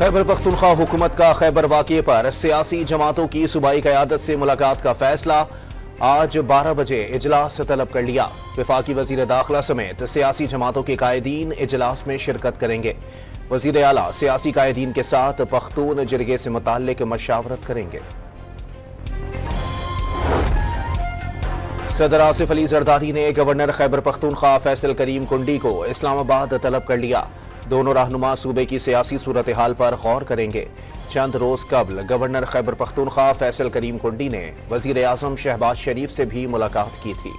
खैबर पख्तूनख्वा हुकूमत का खैबर वाक़े पर सियासी जमातों की सूबाई क़यादत से मुलाकात का फैसला। आज 12 बजे इजलास तलब कर लिया। वफाकी वज़ीर दाखिला समेत सियासी जमातों के कायदीन इजलास में शिरकत करेंगे। वज़ीर आला सियासी कायदीन के साथ पख्तून जिरगे से मुताल्लिक मशावरत करेंगे। सदर आसिफ अली जरदारी ने गवर्नर खैबर पख्तूनख्वा फैसल करीम कुंडी को इस्लामाबाद तलब कर लिया। दोनों रहनुमा सूबे की सियासी सूरत हाल पर गौर करेंगे। चंद रोज कबल गवर्नर खैबर पख्तूनख्वा फैसल करीम कुंडी ने वजीर आजम शहबाज शरीफ से भी मुलाकात की थी।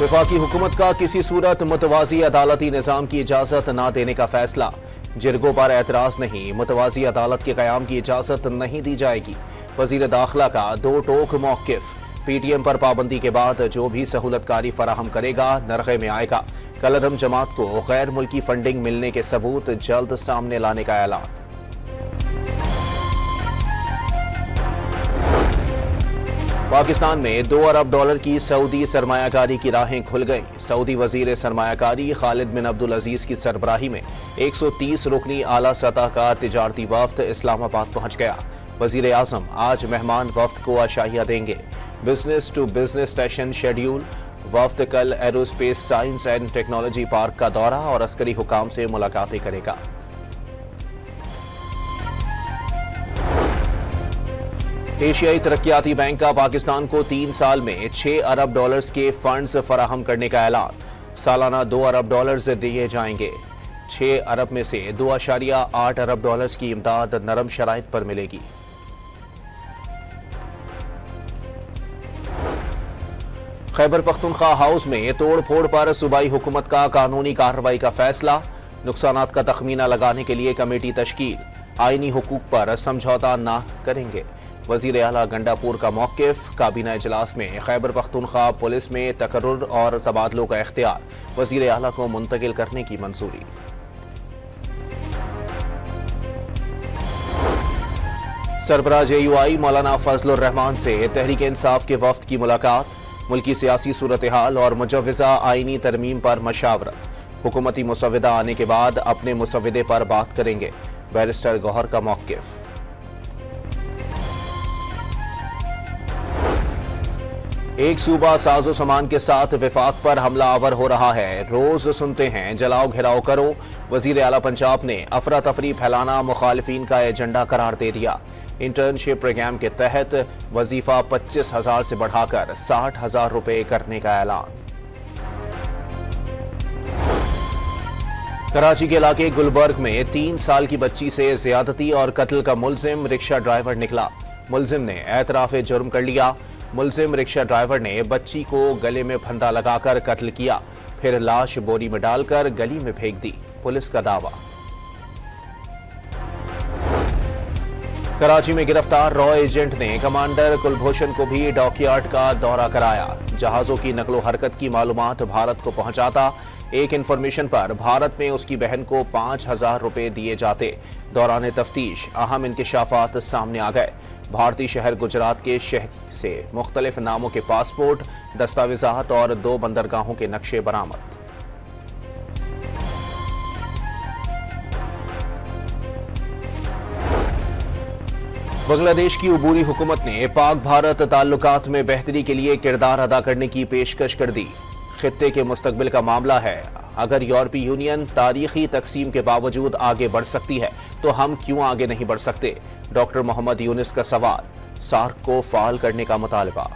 वफाकी हुकूमत का किसी सूरत मुतवाज़ी अदालती निज़ाम की इजाज़त न देने का फैसला। जिरगों पर एतराज़ नहीं, मुतवाज़ी अदालत के क़याम की इजाज़त नहीं दी जाएगी। वज़ीर दाखिला का दो टोक मौक़िफ़। PTM पर पाबंदी के बाद जो भी सहूलतकारी फराहम करेगा नरखे में आएगा। कलअदम जमात को गैर मुल्की फंडिंग मिलने के सबूत जल्द सामने लाने का ऐलान। पाकिस्तान में $2 अरब की सऊदी सरमायाकारी की राहें खुल गईं। सऊदी वजीर सरमायाकारी खालिद बिन अब्दुल अजीज की सरबराही में 130 रुकनी आला सतह का तिजारती वफ्द इस्लामाबाद पहुंच गया। वजीर आजम आज मेहमान वफ्द को आशाइया देंगे। Business to business session schedule. वफ्द कल aerospace science and technology park का दौरा और अस्करी हुकाम से मुलाकातें करेगा। एशियाई तरक्याती बैंक का पाकिस्तान को 3 साल में $6 अरब के फंड्स फराहम करने का ऐलान। सालाना $2 अरब दिए जाएंगे। 6 अरब में से $2.8 अरब की इमदाद नरम शराइत पर मिलेगी। खैबर पख्तूनख्वा हाउस में तोड़ फोड़ पर सूबाई हुकूमत का कानूनी कार्रवाई का फैसला। नुकसानात का तखमीना लगाने के लिए कमेटी तश्कील। आईनी हुकूक पर समझौता न करेंगे। वजीर आला गंडापुर का मौक़िफ़। काबीना इजलास में खैबर पख्तूनख्वा पुलिस में तकर्रुर और तबादलों का इख्तियार। वजीर आला को मुंतकिल करने की मंजूरी। सरबराह JUI मौलाना फजलुर रहमान से तहरीक इंसाफ के वफ्द की मुलाकात। मुल्की सियासी सूरत हाल और मुजव्वज़ा आईनी तरमीम पर मशावरत। हुकूमती मुसव्विदा आने के बाद अपने मुसव्विदे पर बात करेंगे। बैरिस्टर गौहर का मौक़िफ़। एक सूबा साजो सामान के साथ विफाक पर हमला आवर हो रहा है। रोज सुनते हैं जलाओ घिराओ करो। वजीर आला पंजाब ने अफरा तफरी फैलाना मुखालिफिन का एजेंडा करार दे दिया। इंटर्नशिप प्रोग्राम के तहत वजीफा 25,000 से बढ़ाकर 60,000 रुपए करने का ऐलान। कराची के इलाके गुलबर्ग में 3 साल की बच्ची से ज्यादती और कत्ल का मुलजिम रिक्शा ड्राइवर निकला। मुलजिम ने एतराफ़े जुर्म कर लिया। मुलजिम रिक्शा ड्राइवर ने बच्ची को गले में फंदा लगाकर कत्ल किया, फिर लाश बोरी में डालकर गली में फेंक दी। पुलिस का दावा। कराची में गिरफ्तार रॉ एजेंट ने कमांडर कुलभूषण को भी डॉकयार्ड का दौरा कराया। जहाजों की नकलो हरकत की मालूमात भारत को पहुंचाता। एक इंफॉर्मेशन पर भारत में उसकी बहन को 5,000 रुपए दिए जाते। दौरान तफ्तीश अहम इंकशाफात सामने आ गए। भारतीय शहर गुजरात के शहर से मुख्तलिफ नामों के पासपोर्ट, दस्तावेजात और 2 बंदरगाहों के नक्शे बरामद। बांग्लादेश की उबूरी हुकूमत ने पाक भारत ताल्लुकात में बेहतरी के लिए किरदार अदा करने की पेशकश कर दी। खित्ते के मुस्तकबिल का मामला है। अगर यूरोपीय यूनियन तारीखी तकसीम के बावजूद आगे बढ़ सकती है तो हम क्यों आगे नहीं बढ़ सकते? डॉक्टर मोहम्मद यूनिस का सवाल। सार्क को फाल करने का मुतालबा।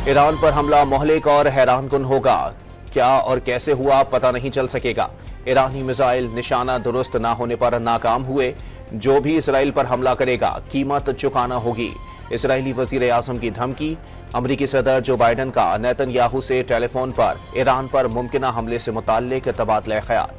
ईरान पर हमला मोहलिक और हैरानकुन होगा। क्या और कैसे हुआ पता नहीं चल सकेगा। ईरानी मिसाइल निशाना दुरुस्त ना होने पर नाकाम हुए। जो भी इसराइल पर हमला करेगा कीमत चुकाना होगी। इसराइली वजीर आजम की धमकी। अमरीकी सदर जो बाइडन का नेतन्याहू से टेलीफोन पर ईरान पर मुमकिना हमले से मुताल्लिक तबादला ख्याल।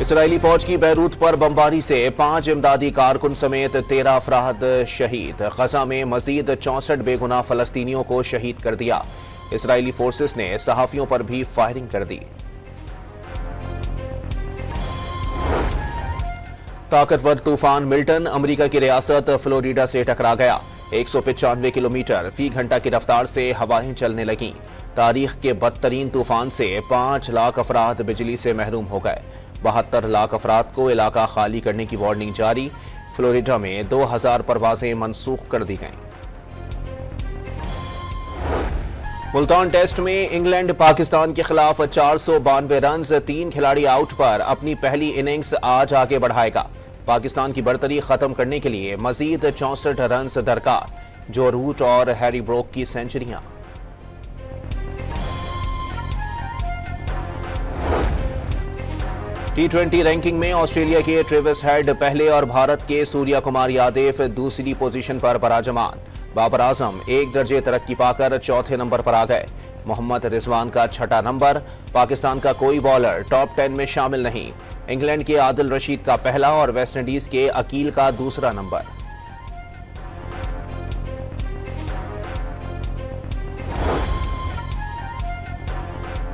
इसराइली फौज की बैरूत पर बमबारी से 5 इमदादी कारकुन समेत 13 अफराद शहीद। गजा में मजीद 64 बेगुनाह फलस्तीनियों को शहीद कर दिया। इसराइली फोर्सेस ने सहाफियों पर भी फायरिंग कर दी। ताकतवर तूफान मिल्टन अमेरिका की रियासत फ्लोरिडा से टकरा गया। 195 किलोमीटर फी घंटा की रफ्तार से हवाएं चलने लगीं। तारीख के बदतरीन तूफान से 5 लाख अफराद बिजली से महरूम हो गए। 72 लाख अफराद को इलाका खाली करने की वार्निंग जारी। फ्लोरिडा में 2000 परवाजें मनसूख कर दी गईं। मुल्तान टेस्ट में इंग्लैंड पाकिस्तान के खिलाफ 492 रन, 3 खिलाड़ी आउट पर अपनी पहली इनिंग्स आज आगे बढ़ाएगा। पाकिस्तान की बढ़तरी खत्म करने के लिए मजीद 64 रन दरकार। जो रूट और हैरी ब्रोक की सेंचुरियां। T20 रैंकिंग में ऑस्ट्रेलिया के ट्रेविस हेड पहले और भारत के सूर्या कुमार यादव दूसरी पोजीशन पर बराजमान। बाबर आजम 1 दर्जे तरक्की पाकर चौथे नंबर पर आ गए। मोहम्मद रिजवान का छठा नंबर। पाकिस्तान का कोई बॉलर टॉप 10 में शामिल नहीं। इंग्लैंड के आदिल रशीद का पहला और वेस्टइंडीज के अकील का दूसरा नंबर।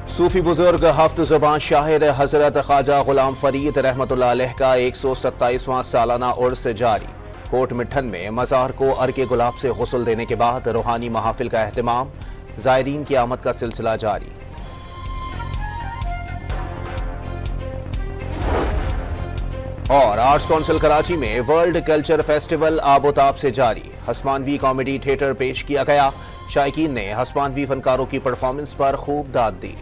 सूफी बुजुर्ग हफ्त ज़ुबान शाहिर हजरत ख्वाजा गुलाम फरीद रहमतुल्लाह अलैह का 127वां सालाना उर्स जारी। कोट मिठन में मज़ार को अर्के गुलाब से गुस्ल देने के बाद रूहानी महाफिल का एहतमाम। ज़ायरीन की आमद का सिलसिला जारी। और आर्ट्स काउंसिल कराची में वर्ल्ड कल्चर फेस्टिवल आबोताब से जारी। हस्मानवी कॉमेडी थिएटर पेश किया गया। शायकीन ने हस्मानवी फनकारों की परफॉर्मेंस पर खूब दाद दी।